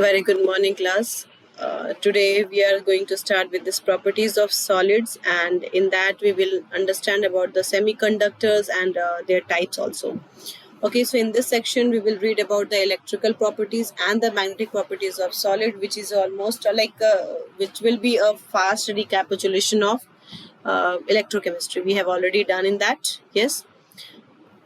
Very good morning, class. Today we are going to start with these properties of solids, and in that we will understand about the semiconductors and their types also. Okay, so in this section we will read about the electrical properties and the magnetic properties of solid, which is almost which will be a fast recapitulation of electrochemistry. We have already done in that, yes.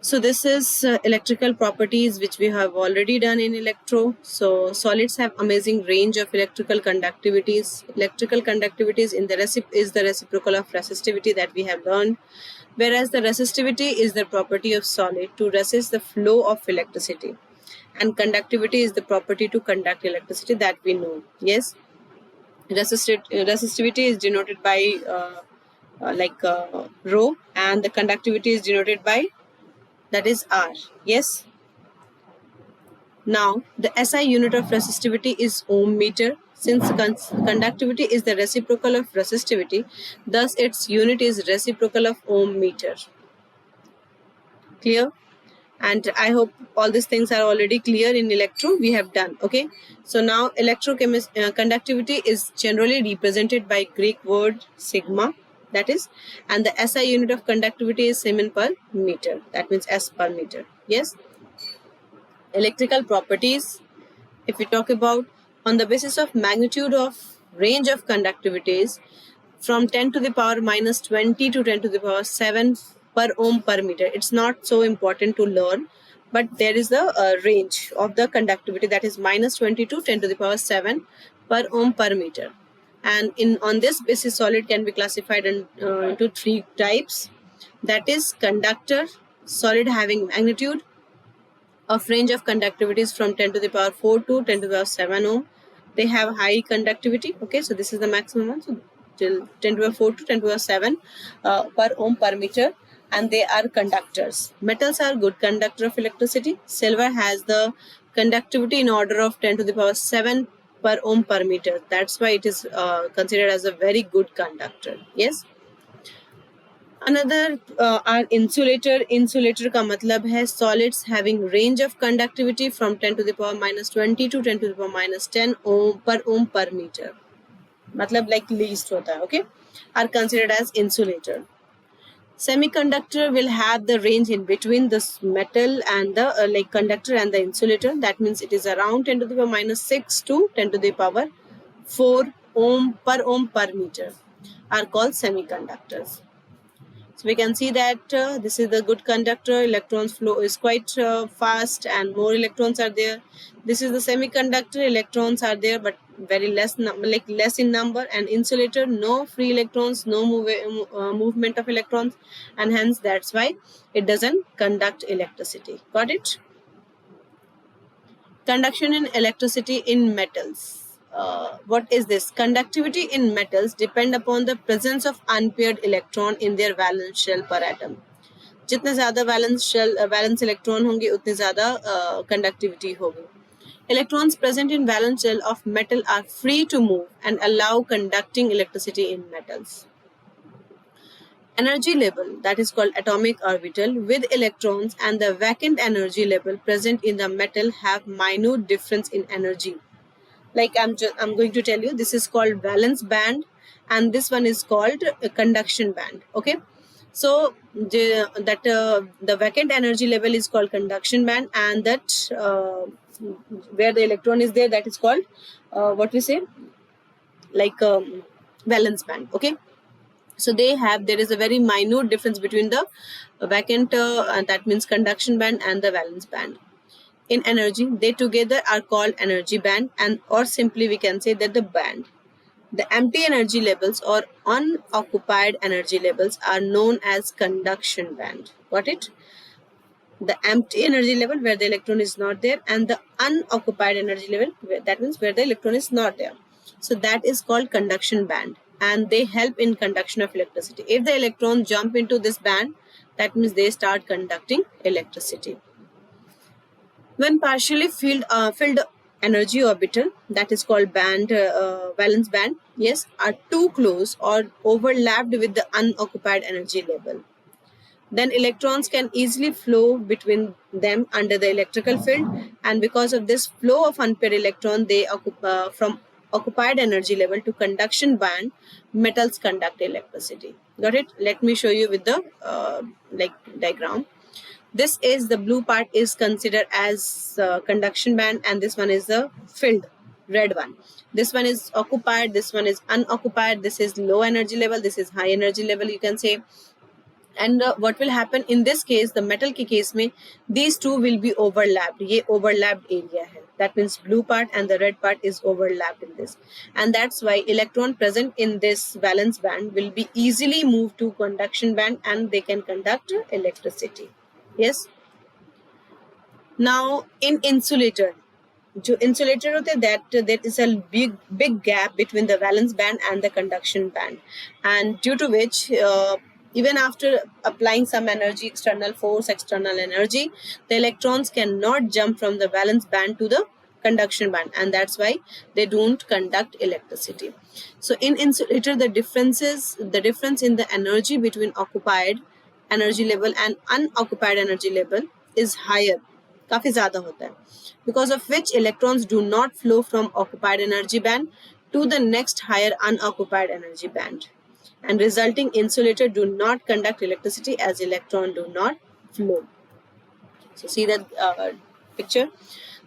So this is electrical properties which we have already done in electro. So solids have amazing range of electrical conductivities. Electrical conductivities in the is the reciprocal of resistivity that we have learned, whereas the resistivity is the property of solid to resist the flow of electricity, and conductivity is the property to conduct electricity that we know. Yes, resistivity is denoted by rho, and the conductivity is denoted by, that is, R. Yes. Now, the SI unit of resistivity is ohm meter. Since conductivity is the reciprocal of resistivity, thus its unit is reciprocal of ohm meter. Clear? And I hope all these things are already clear. In electro we have done. Okay. So now conductivity is generally represented by Greek word sigma, that is, and the SI unit of conductivity is Siemens per meter, that means S per meter. Yes. Electrical properties, if we talk about, on the basis of magnitude of range of conductivities from 10 to the power minus 20 to 10 to the power 7 per ohm per meter. It's not so important to learn, but there is the range of the conductivity, that is minus 20 to 10 to the power 7 per ohm per meter. And on this basis, solid can be classified into three types, that is conductor, solid having magnitude of range of conductivities from 10 to the power 4 to 10 to the power 7 ohm. They have high conductivity. Okay, so this is the maximum one. So till 10 to the power 4 to 10 to the power 7 per ohm per meter, and they are conductors. Metals are good conductor of electricity. Silver has the conductivity in order of 10 to the power 7 per ohm per meter. That's why it is considered as a very good conductor. Yes. Another are insulator. Insulator का मतलब है solids having range of conductivity from 10 to the power minus 20 to 10 to the power minus 10 ohm per meter. मतलब like least होता है. Okay, are considered as insulator. Semiconductor will have the range in between this metal and the conductor and the insulator. That means it is around 10 to the power minus 6 to 10 to the power 4 ohm per meter, are called semiconductors. So we can see that this is the good conductor. Electrons flow is quite fast and more electrons are there. This is the semiconductor. Electrons are there but very less less in number. And insulator, no free electrons, no movement of electrons, and hence that's why it doesn't conduct electricity. Got it? Conduction in electricity in metals. What is this? Conductivity in metals depend upon the presence of unpaired electron in their valence shell per atom. जितने ज़्यादा valence electron होंगे उतने ज़्यादा conductivity होगी. Electrons present in valence shell of metal are free to move and allow conducting electricity in metals. Energy level, that is called atomic orbital, with electrons and the vacant energy level present in the metal have minute difference in energy. Like I'm going to tell you, this is called valence band and this one is called a conduction band. Okay, so the vacant energy level is called conduction band, and that where the electron is there, that is called what we say, valence band. Okay, so there is a very minute difference between the vacant that means conduction band and the valence band. In energy, they together are called energy band, and or simply we can say that the band. The empty energy levels or unoccupied energy levels are known as conduction band. Got it? The empty energy level where the electron is not there, and the unoccupied energy level, that means where the electron is not there. So that is called conduction band, and they help in conduction of electricity. If the electrons jump into this band, that means they start conducting electricity. When partially filled energy orbital, that is called valence band, yes, are too close or overlapped with the unoccupied energy level. then electrons can easily flow between them under the electrical field, and because of this flow of unpaired electron, they from occupied energy level to conduction band, metals conduct electricity. Got it? Let me show you with the diagram. This is the blue part is considered as conduction band, and this one is the filled red one. This one is occupied, this one is unoccupied, this is low energy level, this is high energy level, you can say. And what will happen in this case, the metal के case में, these two will be overlapped. ये overlapped area है. That means blue part and the red part is overlapped in this, and that's why electron present in this valence band will be easily moved to conduction band, and they can conduct electricity. Yes. Now in insulator, जो insulator होते हैं, that there is a big gap between the valence band and the conduction band, and due to which even after applying some energy, external force, external energy, the electrons cannot jump from the valence band to the conduction band, and that's why they don't conduct electricity. So in insulator, the difference in the energy between occupied energy level and unoccupied energy level is higher, काफी ज़्यादा होता है, because of which electrons do not flow from occupied energy band to the next higher unoccupied energy band, and resulting insulator do not conduct electricity as electron do not flow. So see that picture.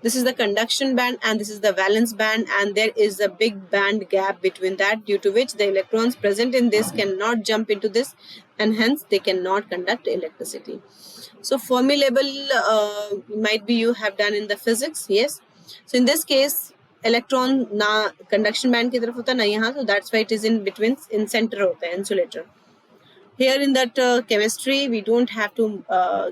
This is the conduction band and this is the valence band, and there is a big band gap between that, due to which the electrons present in this cannot jump into this, and hence they cannot conduct electricity. So Fermi level might be you have done in the physics. Yes. So in this case, electron na conduction band की तरफ होता ना यहाँ, so that's why it is in between, in center होता है insulator. Here in that chemistry, we don't have to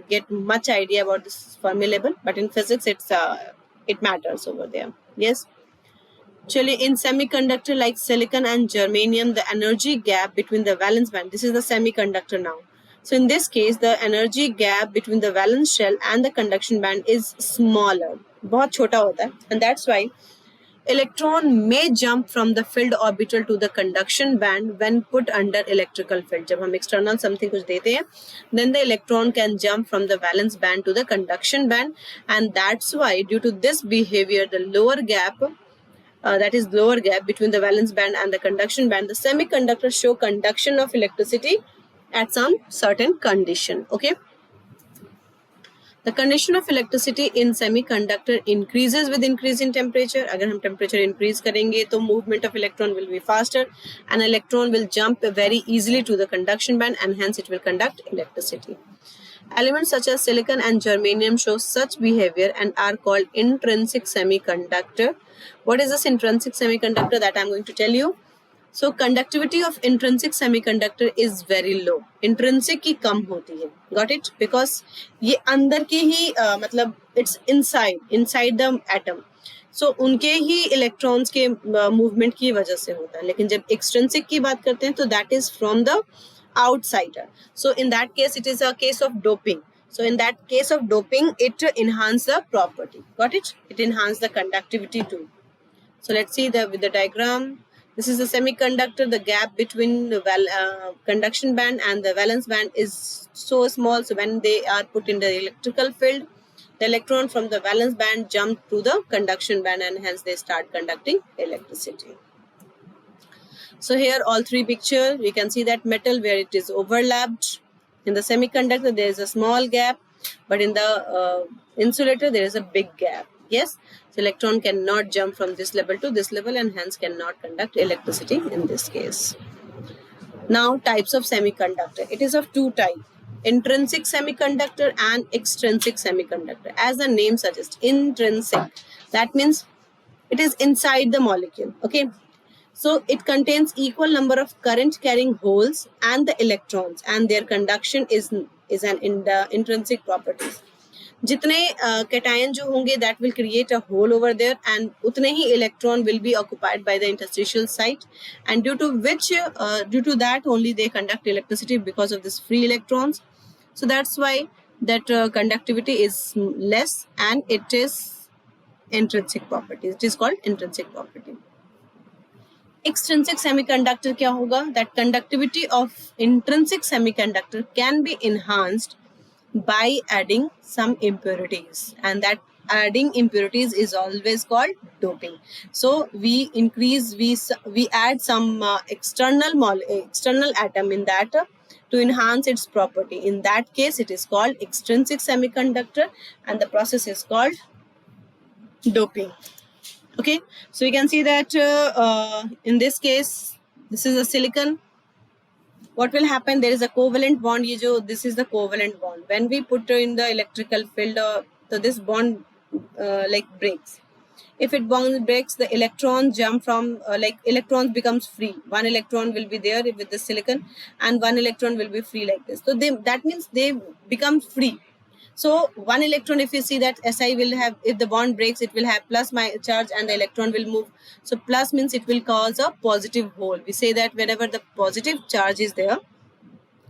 get much idea about this Fermi level, but in physics, it matters over there. Yes. Actually, in semiconductor like silicon and germanium, the energy gap between the valence band, this is the semiconductor now. So in this case, the energy gap between the valence shell and the conduction band is smaller, बहुत छोटा होता है, and that's why electron may jump from the filled orbital to the conduction band when put under electrical field. जब हम external something कुछ देते हैं, then the electron can jump from the valence band to the conduction band, and that's why due to this behavior, the lower gap, that is lower gap between the valence band and the conduction band, the semiconductors show conduction of electricity at some certain condition. Okay. The condition of electricity in semiconductor increases with increase in temperature. अगर हम temperature increase करेंगे तो movement of electron will be faster, and electron will jump very easily to the conduction band, and hence it will conduct electricity. Elements such as silicon and germanium show such behavior and are called intrinsic semiconductor. What is this intrinsic semiconductor? That I am going to tell you. So conductivity of intrinsic semiconductor is very low. Intrinsic की कम होती है. Got it? Because ये अंदर के ही मतलब it's inside the atom. So उनके ही electrons के movement की वजह से होता है. लेकिन जब extrinsic की बात करते हैं तो that is from the outsider. So in that case it is a case of doping. So in that case of doping, it enhances the property. Got it? It enhances the conductivity too. So let's see with the diagram. This is the semiconductor. The gap between the conduction band and the valence band is so small. So when they are put in the electrical field, the electron from the valence band jump to the conduction band, and hence they start conducting electricity. So here all three picture, we can see that metal where it is overlapped. In the semiconductor, there is a small gap, but in the insulator, there is a big gap. Yes. So electron cannot jump from this level to this level, and hence cannot conduct electricity in this case. Now types of semiconductor. It is of two types: intrinsic semiconductor and extrinsic semiconductor. As the name suggests, intrinsic. That means it is inside the molecule. Okay. So it contains equal number of current carrying holes and the electrons, and their conduction is an intrinsic properties. जितने cation जो होंगे, that will create a hole over there, and उतने ही electron will be occupied by the interstitial site, and due to that only they conduct electricity because of this free electrons. So that's why that conductivity is less, and it is intrinsic property. It is called intrinsic property. extrinsic semiconductor क्या होगा? That conductivity of intrinsic semiconductor can be enhanced by adding some impurities, and that adding impurities is always called doping. So we add some external atom in that to enhance its property. In that case it is called extrinsic semiconductor, and the process is called doping. Okay, so you can see that in this case this is a silicon. What will happen? There is a covalent bond. This is the covalent bond. When we put in the electrical field, so this bond like breaks. If it bond breaks, the electrons jump from electrons becomes free. One electron will be there with the silicon, and one electron will be free like this. So that means they become free. So one electron, if you see that Si will have, if the bond breaks, it will have plus my charge and the electron will move. So plus means it will cause a positive hole. We say that whenever the positive charge is there,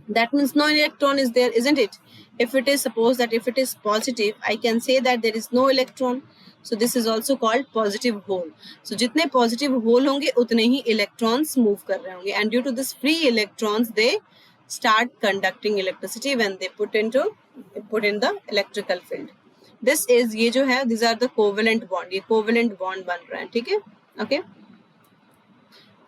that means no electron is there, isn't it? If it is, suppose that if it is positive, I can say that there is no electron. So this is also called positive hole. So जितने positive hole होंगे उतने ही electrons move कर रहे होंगे, and due to this free electrons they start conducting electricity when they put in the electrical field. This is ये जो है, these are the covalent bond. ये covalent bond बन रहा है, ठीक है? Okay.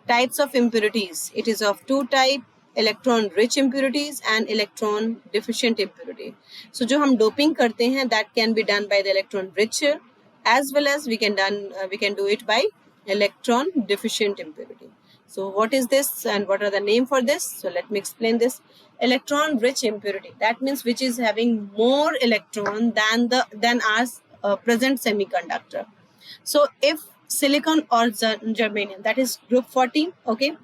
Types of impurities. It is of two type: electron rich impurities and electron deficient impurity. So जो हम doping करते हैं, that can be done by the electron rich, as well as we can do it by electron deficient impurity. So what is this and what are the name for this? So let me explain this. Electron rich impurity, that means which is having more electron than our present semiconductor. So if silicon or germanium, that is group 14, okay,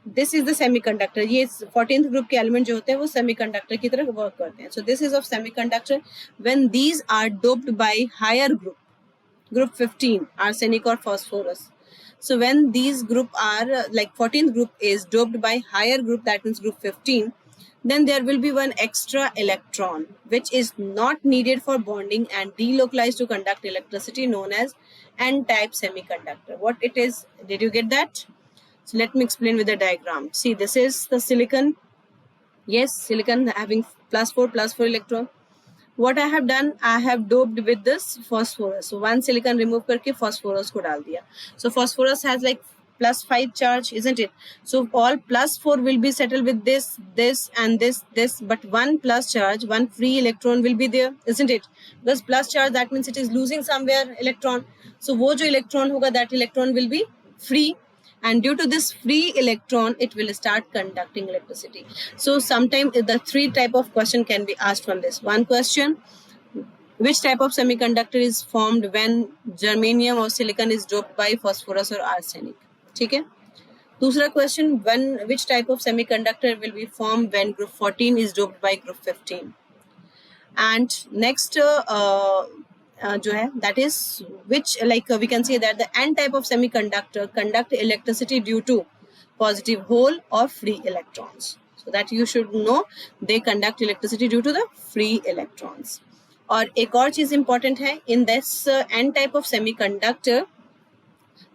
this is the semiconductor. ये 14th group के element जो होते हैं वो semiconductor की तरह work करते हैं. So this is of semiconductor. When these are doped by higher group 15, arsenic or phosphorus. So when these group are 14th group is doped by higher group, that means group 15, then there will be one extra electron which is not needed for bonding and delocalized to conduct electricity, known as n-type semiconductor. What it is? Did you get that? So let me explain with the diagram. See, this is the silicon. Yes, silicon having plus 4 electron. What I have done, I have doped with this phosphorus. So one silicon remove करके phosphorus को डाल दिया. So phosphorus has plus 5 charge, isn't it? So all plus 4 will be settled with this and this, but one plus charge, one free electron will be there, isn't it? Because plus charge, that means it is losing somewhere electron. So वो जो electron होगा, that electron will be free. And due to this free electron, it will start conducting electricity. So sometimes the three type of question can be asked from this. One question: which type of semiconductor is formed when germanium or silicon is doped by phosphorus or arsenic? ठीक है. दूसरा question: which type of semiconductor will be formed when group 14 is doped by group 15? And next जो है, that is which we can say that the n type of semiconductor conduct electricity due to positive hole or free electrons. So that you should know, they conduct electricity due to the free electrons. और एक और चीज important है, in this n type of semiconductor,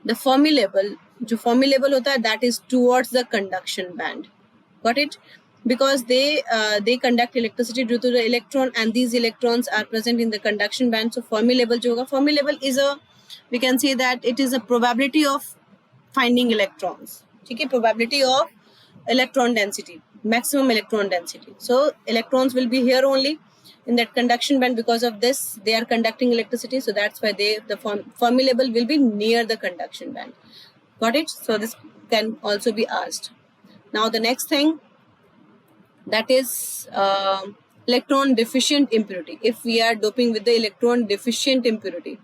the Fermi level, जो Fermi level होता है, that is towards the conduction band. Got it? Because they conduct electricity due to the electron, and these electrons are present in the conduction band. So Fermi level जो होगा, Fermi level is we can say that it is a probability of finding electrons. ठीक है, probability of electron density, maximum electron density. So electrons will be here only in that conduction band. Because of this, they are conducting electricity. So that's why the Fermi level will be near the conduction band. Got it? So this can also be asked. Now the next thing, that is electron deficient impurity. If we are doping with the electron deficient impurity,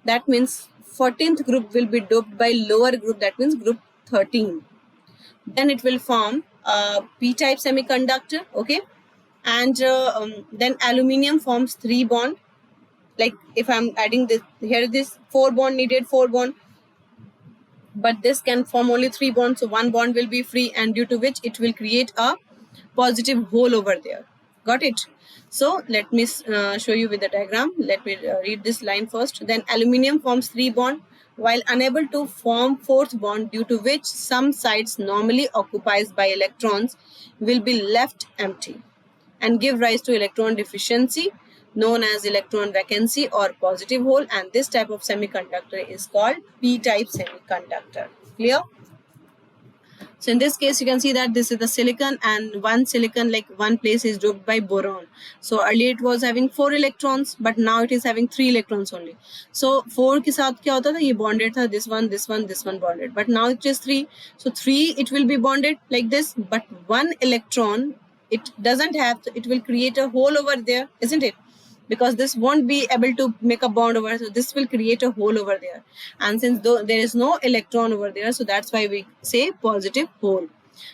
that means 14th group will be doped by lower group, that means group 13. Then it will form a p-type semiconductor, okay? And then aluminium forms 3 bond. Like if I'm adding this here, this 4 bond needed, 4 bond, but this can form only 3 bonds. So 1 bond will be free, and due to which it will create a positive hole over there. Got it? So let me show you with the diagram. Let me read this line first. Then aluminium forms 3 bond while unable to form fourth bond, due to which some sites normally occupied by electrons will be left empty and give rise to electron deficiency known as electron vacancy or positive hole, and this type of semiconductor is called p-type semiconductor. Clear? So in this case, you can see that this is the silicon, and one silicon, like one place is doped by boron. So earlier it was having 4 electrons, but now it is having 3 electrons only. So 4 के साथ क्या होता था, ये bonded था, this one bonded, but now it is 3. So 3 it will be bonded like this, but one electron it doesn't have, it will create a hole over there, isn't it? Because this won't be able to make a bond over, so this will create a hole over there, and since there is no electron over there, so that's why we say positive hole.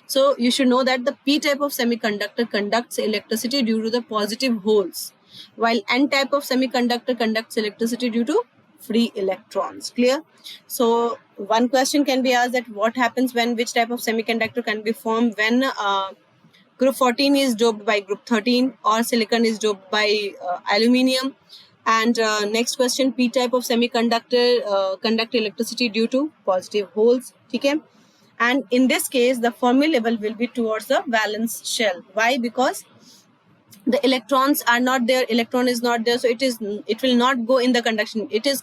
So you should know that the p type of semiconductor conducts electricity due to the positive holes, while n type of semiconductor conducts electricity due to free electrons. Clear? So one question can be asked, that what happens when, which type of semiconductor can be formed when group 14 is doped by group 13, or silicon is doped by aluminium. And next question, p type of semiconductor conduct electricity due to positive holes. Okay? And in this case, the Fermi level will be towards the valence shell. Why? Because the electrons are not there, electron is not there, so it will not go in the conduction. It is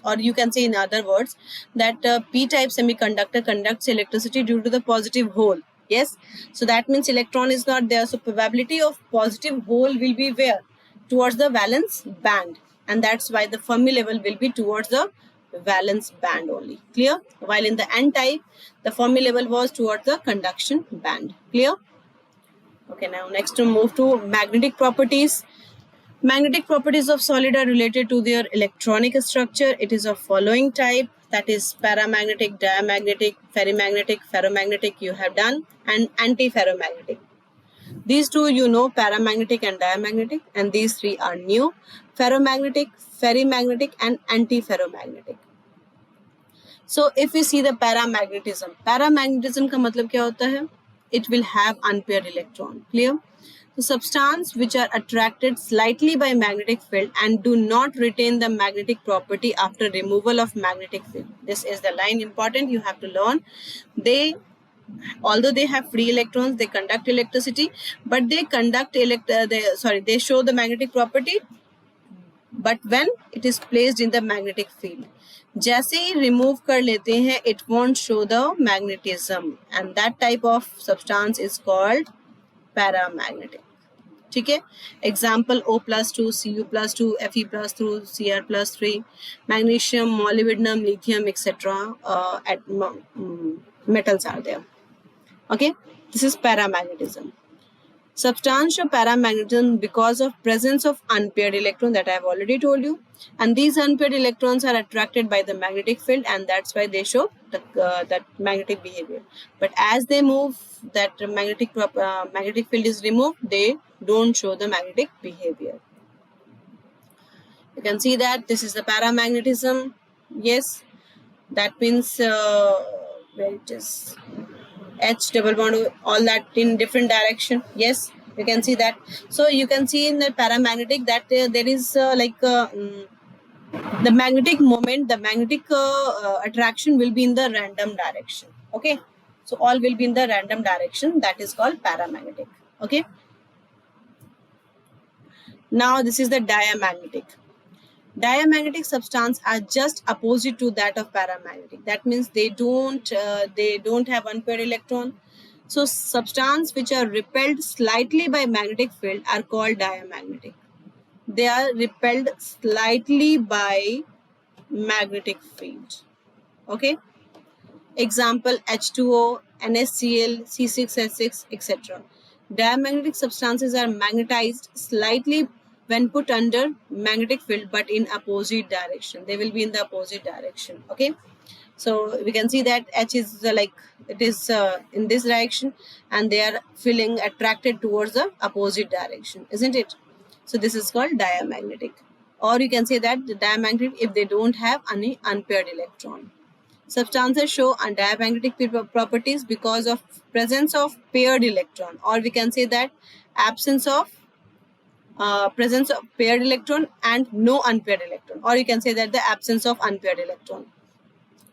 or you can say in other words that p type semiconductor conducts electricity due to the positive hole. Yes, so that means electron is not there, so probability of positive hole will be where? Towards the valence band, and that's why the Fermi level will be towards the valence band only. Clear? While in the n type, the Fermi level was towards the conduction band. Clear? Okay, now next to move to magnetic properties. Magnetic properties of solid are related to their electronic structure. It is of following type, that is paramagnetic, diamagnetic, ferrimagnetic, ferromagnetic you have done, and antiferromagnetic. These two you know, paramagnetic and diamagnetic, and these three are new: ferromagnetic, ferrimagnetic, and antiferromagnetic. So if we see the paramagnetism का मतलब क्या होता है? It will have unpaired electron. Clear? So substances which are attracted slightly by magnetic field and do not retain the magnetic property after removal of magnetic field. This is the line important you have to learn. Although they have free electrons, they conduct electricity, but they they show the magnetic property, but when it is placed in the magnetic field. जैसे ही remove कर लेते हैं, it won't show the magnetism, and that type of substance is called paramagnetic. ठीक है? Example O+2, Cu+2, Fe+2, Cr+3, magnesium, molybdenum, lithium, etc. Metals are there. Okay, this is paramagnetism. Substance show paramagnetism because of presence of unpaired electron, that I have already told you, and these unpaired electrons are attracted by the magnetic field, and that's why they show that magnetic behavior. But as they move, that magnetic field is removed, they don't show the magnetic behavior. You can see that this is the paramagnetism. Yes, that means where it is H double bond, all that in different direction. Yes, you can see that. So you can see in the paramagnetic that there is the magnetic moment, the magnetic attraction will be in the random direction. Okay, so all will be in the random direction. That is called paramagnetic. Okay. Now this is the diamagnetic. Diamagnetic substances are just opposite to that of paramagnetic. That means they don't have unpaired electron. So substances which are repelled slightly by magnetic field are called diamagnetic. They are repelled slightly by magnetic field. Okay. Example H2O, NaCl, C6H6, etc. Diamagnetic substances are magnetized slightly when put under magnetic field, but in opposite direction. They will be in the opposite direction. Okay, so we can see that H is it is in this direction, and they are feeling attracted towards the opposite direction, isn't it? So this is called diamagnetic. Or you can say that the diamagnetic if they don't have any unpaired electron. Substances show diamagnetic properties because of presence of paired electron, or we can say that absence of presence of paired electron and no unpaired electron, or you can say that the absence of unpaired electron.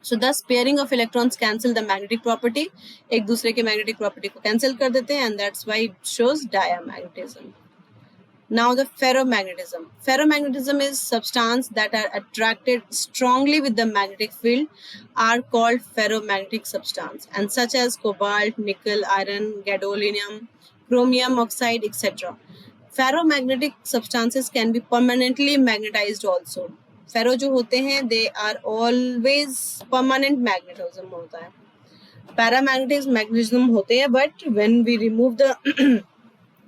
So thus pairing of electrons cancel the magnetic property, एक दूसरे के magnetic property को cancel कर देते हैं, and that's why it shows diamagnetism. Now the ferromagnetism. Ferromagnetism is substance that are attracted strongly with the magnetic field are called ferromagnetic substance, and such as cobalt, nickel, iron, gadolinium, chromium oxide, etc. Ferromagnetic substances can be permanently magnetized also. फेरो जो होते हैं they are always permanent magnetism होता है. Paramagnetism होते हैं but when we remove the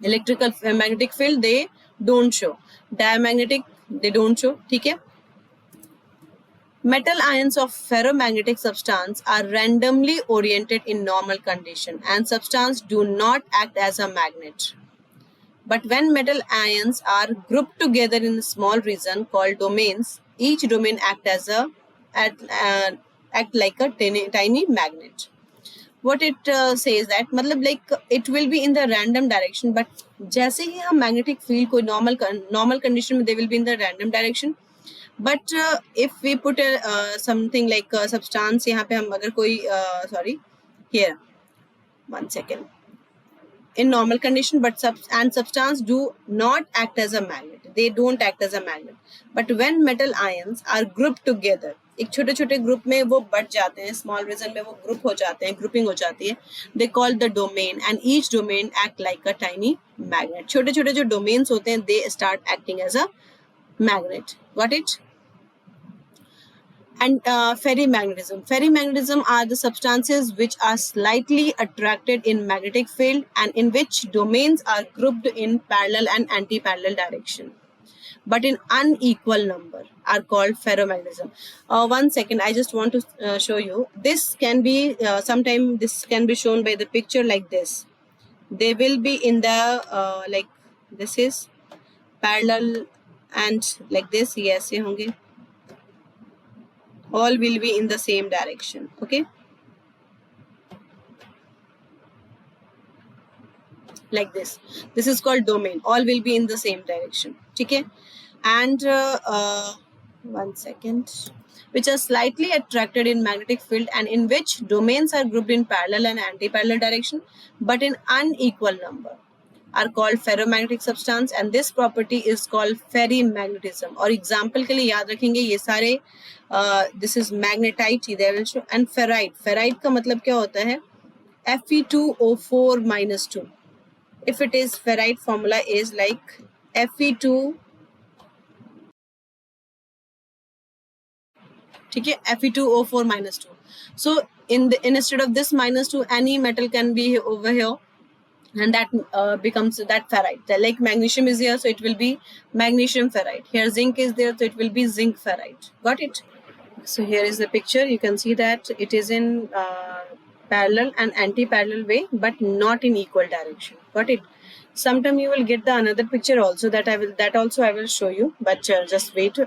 electrical magnetic field they don't show. Diamagnetic they don't show. ठीक है. Metal ions of ferromagnetic substance are randomly oriented in normal condition and substance do not act as a magnet. But when metal ions are grouped together in a small region called domains, each domain act like a tiny magnet. What it says that मतलब like it will be in the random direction, but जैसे ही हम magnetic field को normal condition में they will be in the random direction. But if we put something like substance यहाँ पे हम अगर कोई here 1 second in normal condition, but substance do not act as a magnet. They don't act as a magnet. But when metal ions are grouped together, एक छोटे छोटे group में वो बढ़ जाते हैं, स्मॉल रीजन में वो ग्रुप हो जाते हैं, ग्रुपिंग हो जाती है. They call the domain and each domain act like a tiny magnet. छोटे छोटे जो डोमेन्स होते हैं they start acting as a magnet. Got it. And ferrimagnetism. Ferrimagnetism are the substances which are slightly attracted in magnetic field and in which domains are grouped in parallel and anti-parallel direction, but in unequal number are called ferromagnetism. 1 second, I just want to show you. This can be, sometime this can be shown by the picture like this. They will be in the, like this is parallel and like this. Yes, ये होंगे. All will be in the same direction. Okay. Like this. This is called domain. All will be in the same direction. Okay. And 1 second. Which are slightly attracted in magnetic field and in which domains are grouped in parallel and anti-parallel direction, but in unequal number, are called ferromagnetic substance, and this property is called ferrimagnetism. और example के लिए याद रखेंगे ये सारे this is magnetite they will show, and ferrite. Ferrite का मतलब क्या होता है? Fe2O4 minus 2. If it is ferrite, formula is like Fe2, ठीक है, Fe2O4 minus 2. So instead of this minus 2, any metal can be over here, and that becomes that ferrite. Like magnesium is here, so it will be magnesium ferrite. Here zinc is there, so it will be zinc ferrite. Got it? So here is the picture. You can see that it is in parallel and anti-parallel way, but not in equal direction. Got it? Sometime you will get the another picture also that I will show you, but just wait.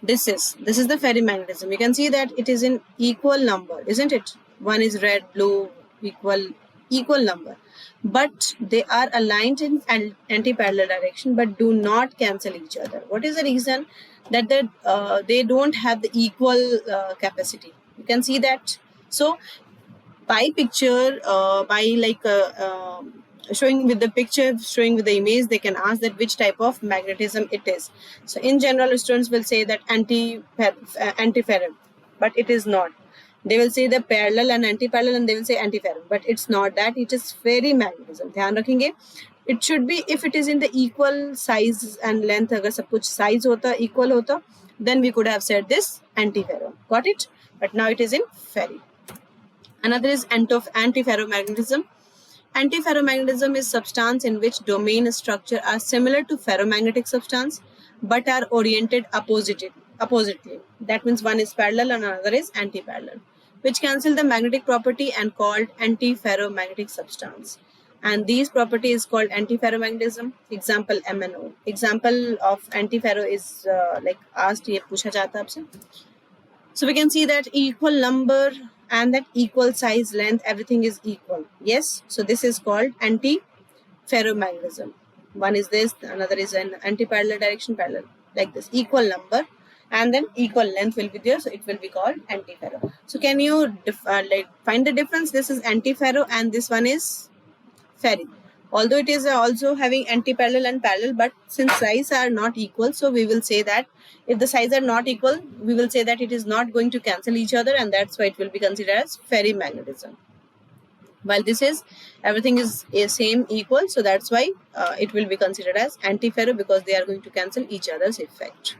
This is the ferrimagnetism. You can see that it is in equal number, isn't it? One is red, blue, equal number, but they are aligned in anti-parallel direction but do not cancel each other. What is the reason? That they don't have the equal capacity. You can see that. So by picture, by like showing with the picture, showing with the image, they can ask that which type of magnetism it is. So in general, students will say that antiferrous, but it is not. They will say the parallel and anti-parallel, and they will say antiferrous, but it's not that. It is ferrimagnetism. ध्यान रखेंगे. It should be, if it is in the equal size and length, अगर सब कुछ size होता, equal होता, then we could have said this antiferro. Got it? But now it is in ferri. Another is antiferromagnetism. Antiferromagnetism is substance in which domain structure are similar to ferromagnetic substance but are oriented oppositely. That means one is parallel and another is anti-parallel, which cancel the magnetic property and called antiferromagnetic substance. And these property is called antiferromagnetism. Example MnO. Example of antiferro is like asked, ये पूछा जाता है आपसे. So we can see that equal number and that equal size, length, everything is equal. Yes. So this is called antiferromagnetism. one is this, another is an anti-parallel direction, parallel, like this, equal number, and then equal length will be there, so it will be called antiferro. So can you like find the difference? This is antiferro and this one is ferric. Although it is also having anti-parallel and parallel, but since size are not equal, so we will say that if the size are not equal, we will say that it is not going to cancel each other, and that's why it will be considered as ferrimagnetism. While this is everything is same equal, so that's why it will be considered as antiferro, because they are going to cancel each other's effect.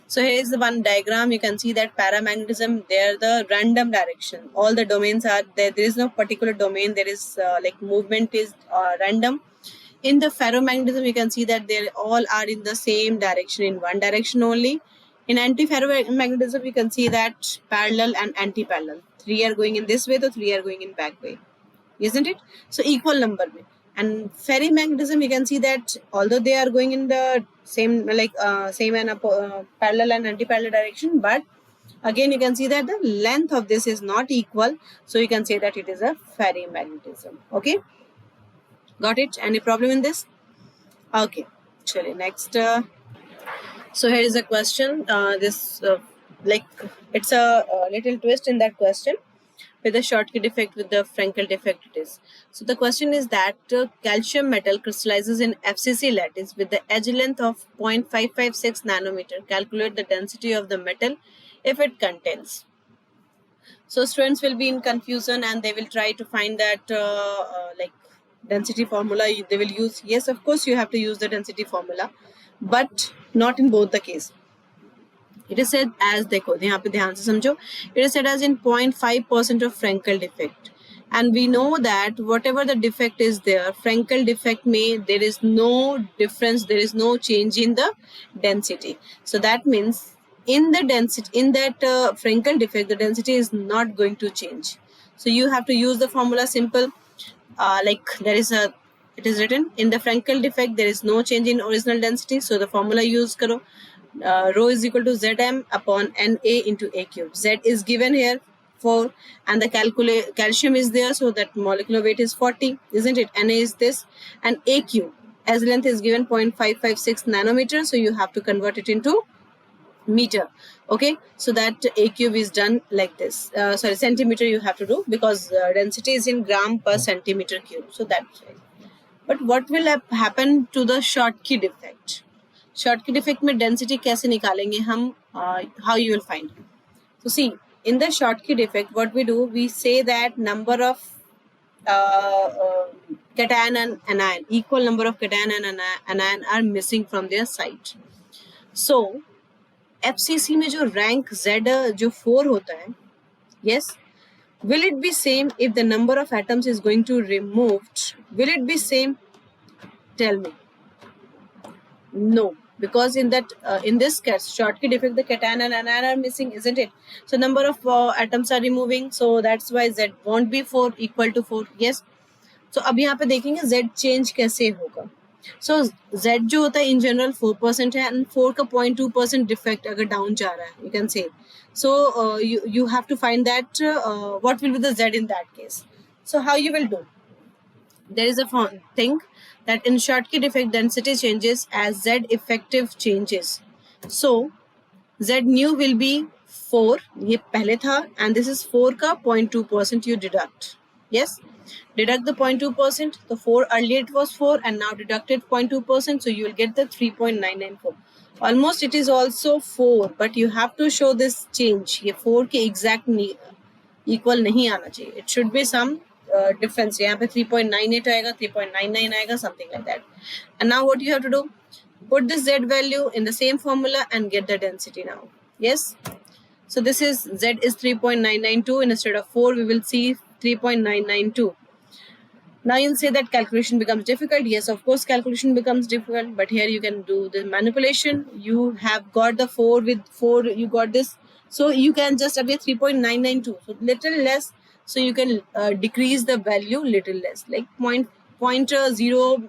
So here is the one diagram. You can see that paramagnetism, they are the random direction. All the domains are there. There is no particular domain. There is like movement is random. In the ferromagnetism, you can see that they all are in the same direction, in one direction only. In anti-ferromagnetism, you can see that parallel and anti-parallel. 3 are going in this way, so 3 are going in back way. Isn't it? So equal number में. And ferrimagnetism, you can see that although they are going in the same like same and parallel and anti-parallel direction, but again you can see that the length of this is not equal, so you can say that it is a ferrimagnetism. Okay, got it? Any problem in this? Okay, chale next. So here is a question. This like it's a little twist in that question. With the Schottky defect, with the Frenkel defect it is. So the question is that calcium metal crystallizes in FCC lattice with the edge length of 0.556 nanometer. Calculate the density of the metal if it contains. So students will be in confusion and they will try to find that like density formula they will use. Yes, of course you have to use the density formula, but not in both the case. It is said as, देखो यहाँ पे ध्यान से समझो, it is said as in 0.5% of Frenkel defect, and we know that whatever the defect is there, Frenkel defect में there is no difference, there is no change in the density. So that means in the density, in that Frenkel defect, the density is not going to change. So you have to use the formula simple, like there is a, it is written in the Frenkel defect there is no change in original density. So the formula use करो. Rho is equal to Zm upon Na into A cube. Z is given here 4 and the calcium is there, so that molecular weight is 40, isn't it? Na is this, and A cube as length is given 0.556 nanometer, so you have to convert it into meter. Okay, so that A cube is done like this. Sorry, centimeter you have to do, because density is in gram per centimeter cube, so that's right. But what will happen to the Schottky defect? Schottky defect में density कैसे निकालेंगे हम? How you will find? So see, in the Schottky defect, what we do, we say that number of cation and anion, equal number of cation and anion are missing from their site. So FCC में जो rank Z जो 4 होता है, yes, will it be same if the number of atoms is going to removed? Will it be same? Tell me. No. Because in that in this case Schottky defect the cation and anion are missing, isn't it? So number of atoms are removing, so that's why Z won't be 4 equal to 4. Yes. So अब यहाँ पे देखेंगे Z change कैसे होगा. So Z जो होता है in general 4% है, and 4 का 0.2% defect अगर down जा रहा है, you can say. So you have to find that what will be the Z in that case. So how you will do? There is a thing that in Schottky defect density changes as Z effective changes. So Z new will be 4, ये पहले था, and this is 4 का 0.2% you deduct. Yes, deduct the 0.2%. So 4 earlier it was 4 and now deducted 0.2%, so you will get the 3.994. Almost it is also 4, but you have to show this change. ये 4 के exact equal नहीं आना चाहिए. It should be some difference. यहाँ पे 3.98 आएगा, 3.99 आएगा, something like that. And now what you have to do? Put this Z value in the same formula and get the density now. Yes. So this is Z is 3.992. Instead of 4, we will see 3.992. Now you'll say that calculation becomes difficult. Yes, of course, calculation becomes difficult. But here you can do the manipulation. You have got the 4 with 4. You got this. So you can just appear 3.992. So little less. So you can decrease the value little less, like 0.0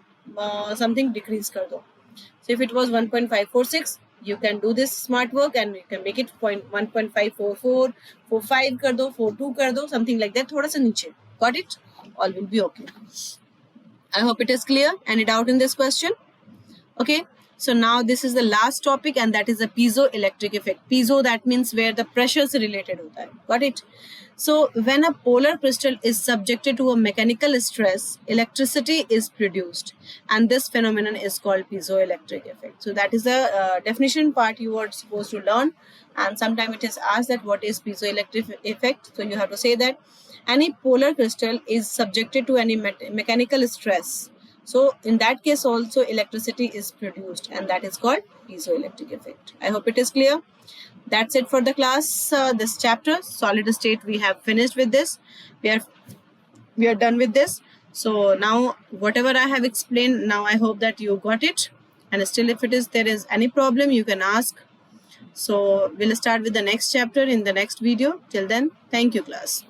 something decrease कर दो. So if it was 1.546, you can do this smart work and you can make it 1.544, 45 कर दो, 42 कर दो, something like that. थोड़ा सा नीचे. Got it? All will be okay. I hope it is clear. Any doubt in this question? Okay, so now this is the last topic, and that is the piezoelectric effect. Piezo, that means where the pressures related hota hai. Got it? So when a polar crystal is subjected to a mechanical stress, electricity is produced, and this phenomenon is called piezoelectric effect. So that is the definition part you are supposed to learn, and sometimes it is asked that what is piezoelectric effect. So you have to say that any polar crystal is subjected to any mechanical stress. So in that case also electricity is produced, and that is called piezoelectric effect. I hope it is clear. That's it for the class. This chapter, solid state, we have finished with this. We are done with this. So now whatever I have explained, now I hope that you got it. And still, if there is any problem, you can ask. So we'll start with the next chapter in the next video. Till then, thank you, class.